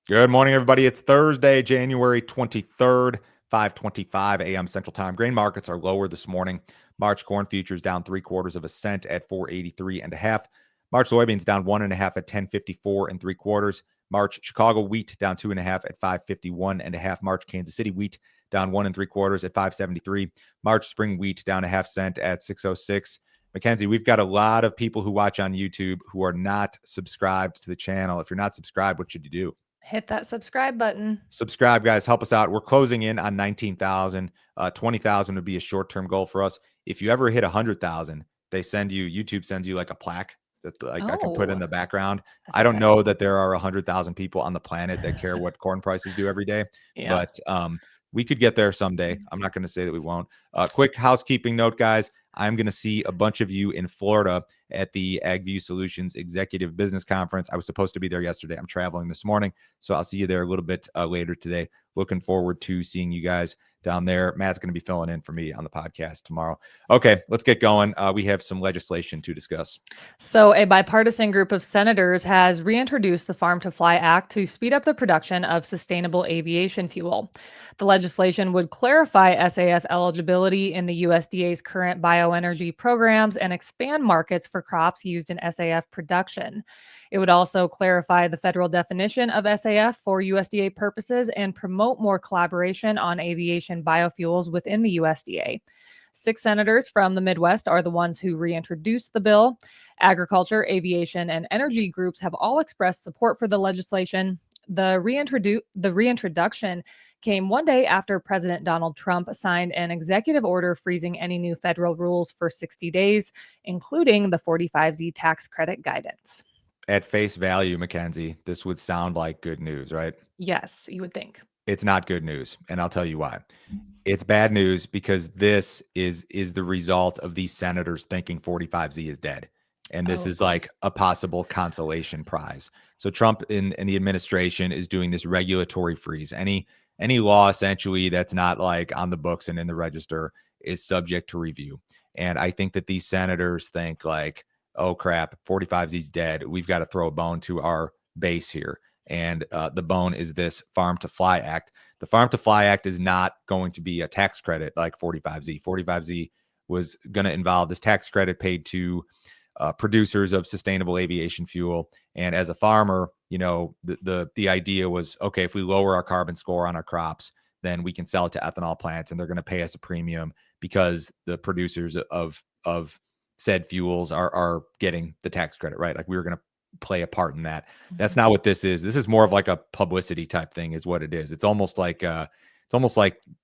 Good morning, everybody. It's Thursday, January 23rd, 5:25 a.m. Central Time. Grain markets are lower this morning. March corn futures down 0.75 cents at 483.5. March soybeans down 1.5 at 1054 3/4. March Chicago wheat down 2.5 at 551.5. March Kansas City wheat down 1 3/4 at 573. March spring wheat down a half cent at 606. Mackenzie, we've got a lot of people who watch on YouTube who are not subscribed to the channel. If you're not subscribed, what should you do? Hit that subscribe button. Subscribe, guys. Help us out. We're closing in on 19,000. 20,000 would be a short-term goal for us. If you ever hit 100,000, YouTube sends you like a plaque that I can put in the background. That's I don't exciting. know that there are 100,000 people on the planet that care what corn prices do every day, Yeah. but we could get there someday. I'm not going to say that we won't. Quick housekeeping note, guys. I'm going to see a bunch of you in Florida at the AgView Solutions Executive Business Conference. I was supposed to be there yesterday. I'm traveling this morning, so I'll see you there a little bit later today. Looking forward to seeing you guys down there. Matt's going to be filling in for me on the podcast tomorrow. Okay, let's get going. We have some legislation to discuss. So, a bipartisan group of senators has reintroduced the Farm to Fly Act to speed up the production of sustainable aviation fuel. The legislation would clarify SAF eligibility in the USDA's current bioenergy programs and expand markets for crops used in SAF production. It would also clarify the federal definition of SAF for USDA purposes and promote more collaboration on aviation biofuels within the USDA. 6 senators from the Midwest are the ones who reintroduced the bill. Agriculture, aviation, and energy groups have all expressed support for the legislation. The reintroduction came one day after President Donald Trump signed an executive order freezing any new federal rules for 60 days, including the 45Z tax credit guidance. At face value, Mackenzie, this would sound like good news, right? Yes, you would think. It's not good news, and I'll tell you why. It's bad news because this is the result of these senators thinking 45Z is dead. And this is like a possible consolation prize. So Trump and the administration is doing this regulatory freeze. Any law essentially that's not like on the books and in the register is subject to review. And I think that these senators think like, oh crap, 45Z is dead. We've got to throw a bone to our base here. And the bone is this Farm to Fly Act. The Farm to Fly Act is not going to be a tax credit like 45Z. 45Z was going to involve this tax credit paid to producers of sustainable aviation fuel. And as a farmer, you know, the idea was, okay, if we lower our carbon score on our crops, then we can sell it to ethanol plants and they're going to pay us a premium because the producers of said fuels are getting the tax credit, right? Like we were going to play a part in that. That's not what this is. This is more of like a publicity type thing is what it is. It's almost like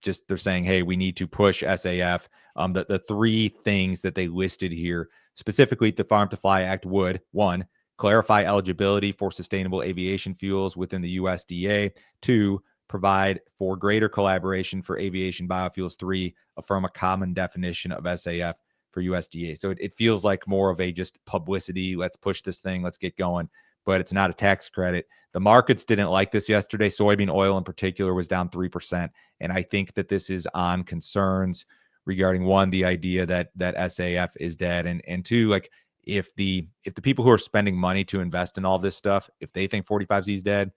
just they're saying, hey, we need to push SAF. The three things that they listed here, specifically the Farm to Fly Act would, one, clarify eligibility for sustainable aviation fuels within the USDA. Two, provide for greater collaboration for aviation biofuels. Three, affirm a common definition of SAF for USDA. So it feels like more of a just publicity. Let's push this thing. Let's get going. But it's not a tax credit. The markets didn't like this yesterday. Soybean oil in particular was down 3%. And I think that this is on concerns regarding one, the idea that SAF is dead. And two, like if the people who are spending money to invest in all this stuff, if they think 45Z is dead,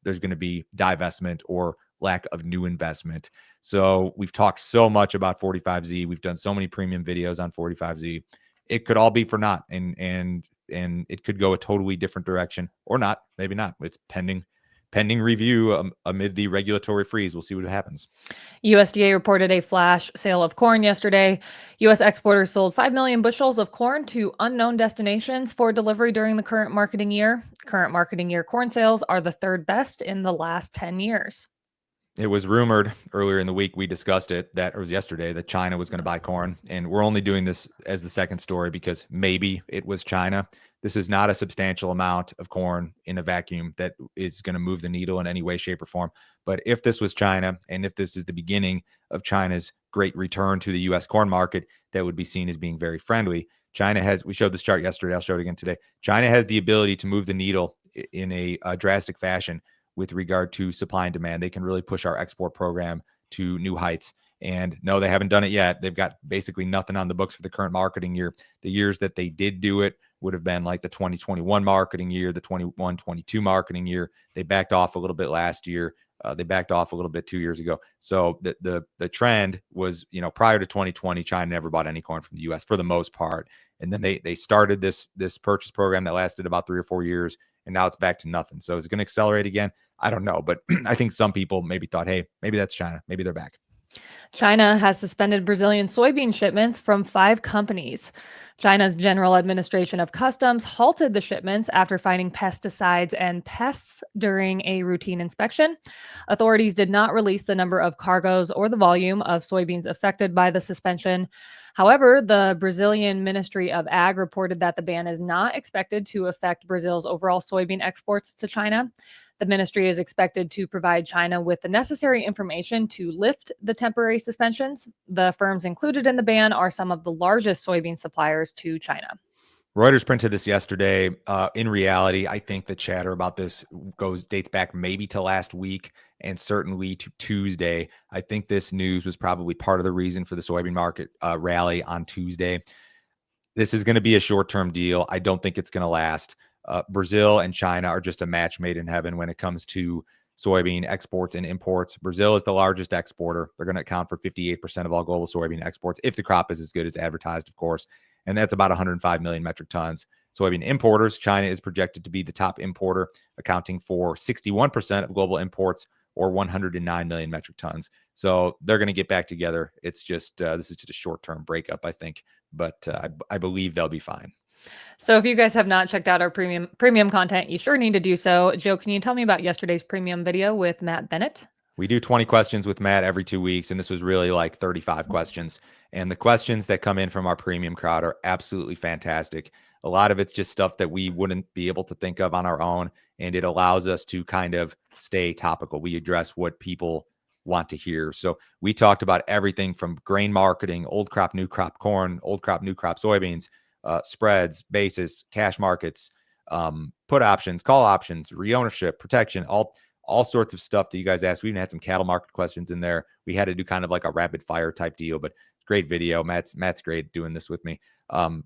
there's going to be divestment or lack of new investment. So we've talked so much about 45Z. We've done so many premium videos on 45Z. It could all be for naught, and it could go a totally different direction or not. Maybe not. It's pending review amid the regulatory freeze. We'll see what happens. USDA reported a flash sale of corn yesterday. U.S. exporters sold 5 million bushels of corn to unknown destinations for delivery during the current marketing year. Current marketing year corn sales are the third best in the last 10 years. It was rumored earlier in the week, we discussed it, that it was yesterday, that China was going to buy corn. And we're only doing this as the second story because maybe it was China. This is not a substantial amount of corn in a vacuum that is going to move the needle in any way, shape, or form. But if this was China, and if this is the beginning of China's great return to the U.S. corn market, that would be seen as being very friendly. China has, we showed this chart yesterday, I'll show it again today. China has the ability to move the needle in a drastic fashion with regard to supply and demand. They can really push our export program to new heights. And no, they haven't done it yet. They've got basically nothing on the books for the current marketing year. The years that they did do it would have been like the 2021 marketing year, the 21-22 marketing year. They backed off a little bit last year. They backed off a little bit 2 years ago. So the trend was, prior to 2020, China never bought any corn from the U.S. for the most part. And then they started this purchase program that lasted about 3 or 4 years, and now it's back to nothing. So is it going to accelerate again? I don't know, but I think some people maybe thought, hey, maybe that's China. Maybe they're back. China has suspended Brazilian soybean shipments from 5 companies. China's General Administration of Customs halted the shipments after finding pesticides and pests during a routine inspection. Authorities did not release the number of cargoes or the volume of soybeans affected by the suspension. However, the Brazilian Ministry of Ag reported that the ban is not expected to affect Brazil's overall soybean exports to China. The ministry is expected to provide China with the necessary information to lift the temporary suspensions. The firms included in the ban are some of the largest soybean suppliers to China. Reuters printed this yesterday. In reality, I think the chatter about this dates back maybe to last week and certainly to Tuesday. I think this news was probably part of the reason for the soybean market rally on Tuesday. This is going to be a short-term deal. I don't think it's going to last. Brazil and China are just a match made in heaven when it comes to soybean exports and imports. Brazil is the largest exporter. They're going to account for 58% of all global soybean exports if the crop is as good as advertised, of course. And that's about 105 million metric tons. Soybean importers, China is projected to be the top importer, accounting for 61% of global imports, or 109 million metric tons. So they're going to get back together. It's just this is just a short-term breakup, I think, but I believe they'll be fine. So if you guys have not checked out our premium content, you sure need to do so. Joe, can you tell me about yesterday's premium video with Matt Bennett? We do 20 questions with Matt every 2 weeks, and this was really like 35 questions. And the questions that come in from our premium crowd are absolutely fantastic. A lot of it's just stuff that we wouldn't be able to think of on our own, and it allows us to kind of stay topical. We address what people want to hear. So we talked about everything from grain marketing, old crop, new crop corn, old crop, new crop soybeans, spreads, basis, cash markets, put options, call options, reownership, protection, all sorts of stuff that you guys asked. We even had some cattle market questions in there. We had to do kind of like a rapid fire type deal, but great video. Matt's great doing this with me.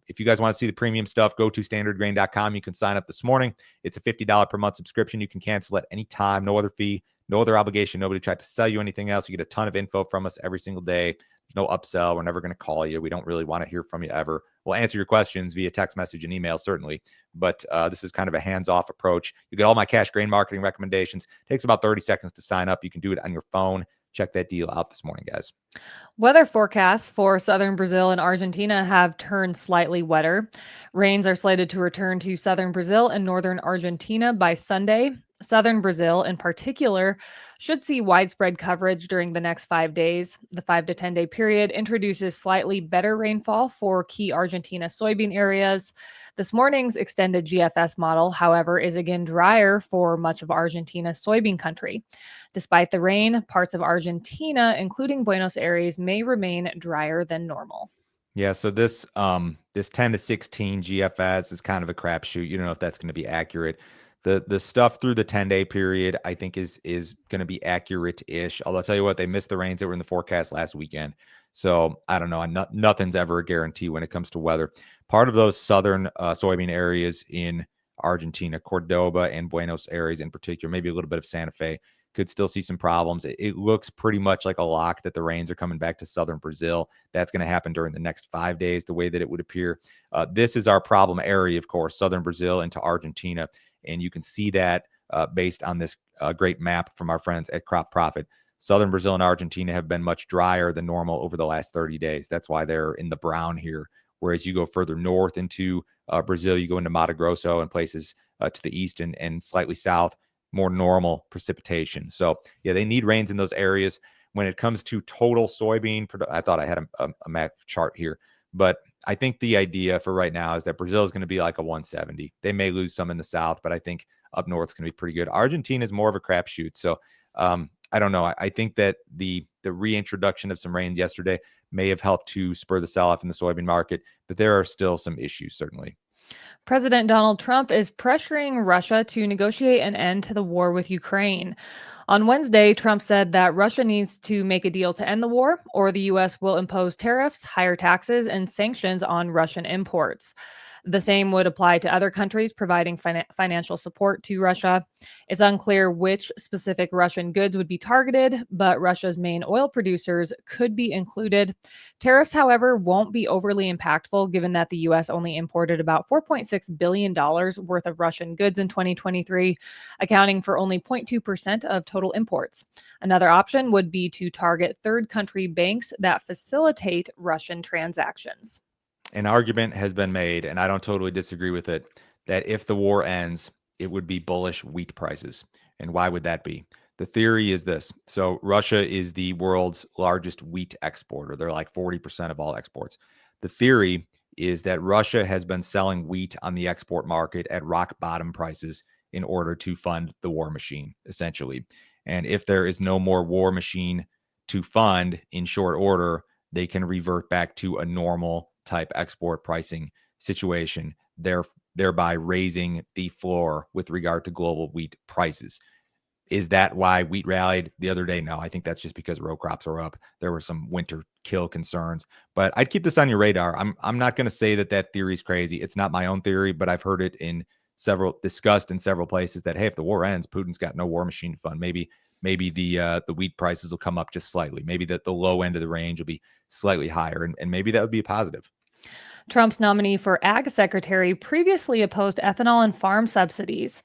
If you guys want to see the premium stuff, go to standardgrain.com. You can sign up this morning. It's a $50 per month subscription. You can cancel at any time, no other fee, no other obligation. Nobody tried to sell you anything else. You get a ton of info from us every single day. There's no upsell. We're never going to call you. We don't really want to hear from you ever. We'll answer your questions via text message and email, certainly. But this is kind of a hands-off approach. You get all my cash grain marketing recommendations. It takes about 30 seconds to sign up. You can do it on your phone. Check that deal out this morning, guys. Weather forecasts for southern Brazil and Argentina have turned slightly wetter. Rains are slated to return to southern Brazil and northern Argentina by Sunday. Southern Brazil, in particular, should see widespread coverage during the next 5 days. The 5 to 10 day period introduces slightly better rainfall for key Argentina soybean areas. This morning's extended GFS model, however, is again drier for much of Argentina's soybean country. Despite the rain, parts of Argentina, including Buenos Aires, may remain drier than normal. Yeah, so this 10 to 16 GFS is kind of a crapshoot. You don't know if that's going to be accurate. The stuff through the 10-day period, I think, is going to be accurate-ish. Although I'll tell you what, they missed the rains that were in the forecast last weekend. So I don't know. Nothing's ever a guarantee when it comes to weather. Part of those southern soybean areas in Argentina, Cordoba and Buenos Aires in particular, maybe a little bit of Santa Fe, could still see some problems. It looks pretty much like a lock that the rains are coming back to southern Brazil. That's going to happen during the next 5 days, the way that it would appear. This is our problem area, of course, southern Brazil into Argentina. And you can see that based on this great map from our friends at Crop Profit. Southern Brazil and Argentina have been much drier than normal over the last 30 days. That's why they're in the brown here. Whereas you go further north into Brazil, you go into Mato Grosso and places to the east and slightly south, more normal precipitation. So, yeah, they need rains in those areas. When it comes to total soybean, I thought I had a map chart here, but I think the idea for right now is that Brazil is going to be like a 170. They may lose some in the south, but I think up north is going to be pretty good. Argentina is more of a crapshoot. So I don't know. I think that the reintroduction of some rains yesterday may have helped to spur the sell-off in the soybean market, but there are still some issues, certainly. President Donald Trump is pressuring Russia to negotiate an end to the war with Ukraine. On Wednesday, Trump said that Russia needs to make a deal to end the war, or the U.S. will impose tariffs, higher taxes, and sanctions on Russian imports. The same would apply to other countries providing financial support to Russia. It's unclear which specific Russian goods would be targeted, but Russia's main oil producers could be included. Tariffs, however, won't be overly impactful given that the US only imported about $4.6 billion worth of Russian goods in 2023, accounting for only 0.2% of total imports. Another option would be to target third country banks that facilitate Russian transactions. An argument has been made, and I don't totally disagree with it, that if the war ends, it would be bullish wheat prices. And why would that be? The theory is this. So, Russia is the world's largest wheat exporter. They're like 40% of all exports. The theory is that Russia has been selling wheat on the export market at rock bottom prices in order to fund the war machine, essentially. And if there is no more war machine to fund in short order, they can revert back to a normal type export pricing situation, thereby raising the floor with regard to global wheat prices. Is that why wheat rallied the other day? No, I think that's just because row crops are up. There were some winter kill concerns, but I'd keep this on your radar. I'm not going to say that theory is crazy. It's not my own theory, but I've heard it discussed in several places that, hey, if the war ends, Putin's got no war machine to fund. Maybe the wheat prices will come up just slightly. Maybe that the low end of the range will be slightly higher, and maybe that would be a positive. Trump's nominee for Ag Secretary previously opposed ethanol and farm subsidies.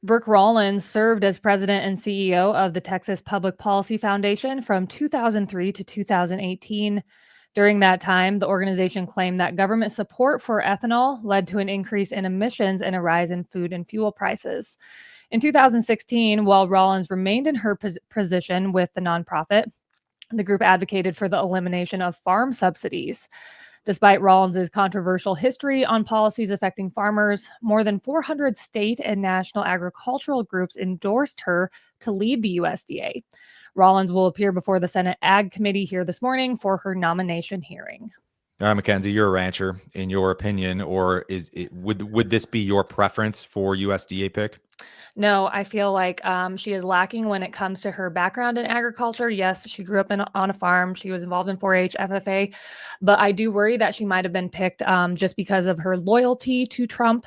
Brooke Rollins served as president and CEO of the Texas Public Policy Foundation from 2003 to 2018. During that time, the organization claimed that government support for ethanol led to an increase in emissions and a rise in food and fuel prices. In 2016, while Rollins remained in her position with the nonprofit, the group advocated for the elimination of farm subsidies. Despite Rollins' controversial history on policies affecting farmers, more than 400 state and national agricultural groups endorsed her to lead the USDA. Rollins will appear before the Senate Ag Committee here this morning for her nomination hearing. All right, Mackenzie, you're a rancher. In your opinion, or would this be your preference for USDA pick? No, I feel like she is lacking when it comes to her background in agriculture. Yes, she grew up on a farm. She was involved in 4-H, FFA, but I do worry that she might have been picked just because of her loyalty to Trump.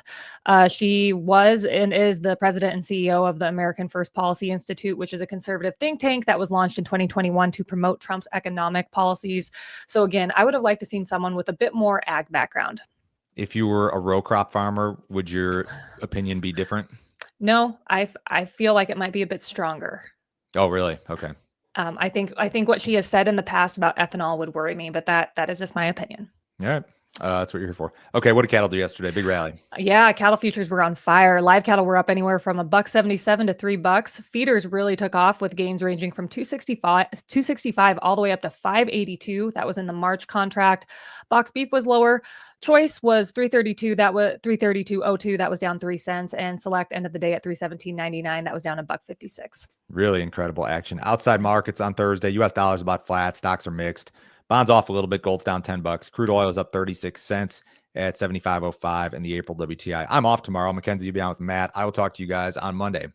She was and is the president and CEO of the American First Policy Institute, which is a conservative think tank that was launched in 2021 to promote Trump's economic policies. So again, I would have liked to seen someone with a bit more ag background. If you were a row crop farmer, would your opinion be different? No, I feel like it might be a bit stronger. Oh, really? Okay. I think what she has said in the past about ethanol would worry me, but that is just my opinion. All right. That's what you're here for. Okay. What did cattle do yesterday? Big rally. Yeah, cattle futures were on fire. Live cattle were up anywhere from $1.77 to $3. Feeders really took off with gains ranging from 265 all the way up to 582. That was in the March contract. Box beef was lower. Choice was 332. That was 332.02. That was down 3 cents. And select ended the day at 317.99. That was down $1.56. Really incredible action. Outside markets on Thursday. U.S. dollars about flat. Stocks are mixed. Bonds off a little bit. Gold's down $10. Crude oil is up 36 cents at 75.05 in the April WTI. I'm off tomorrow. Mackenzie, you'll be on with Matt. I will talk to you guys on Monday.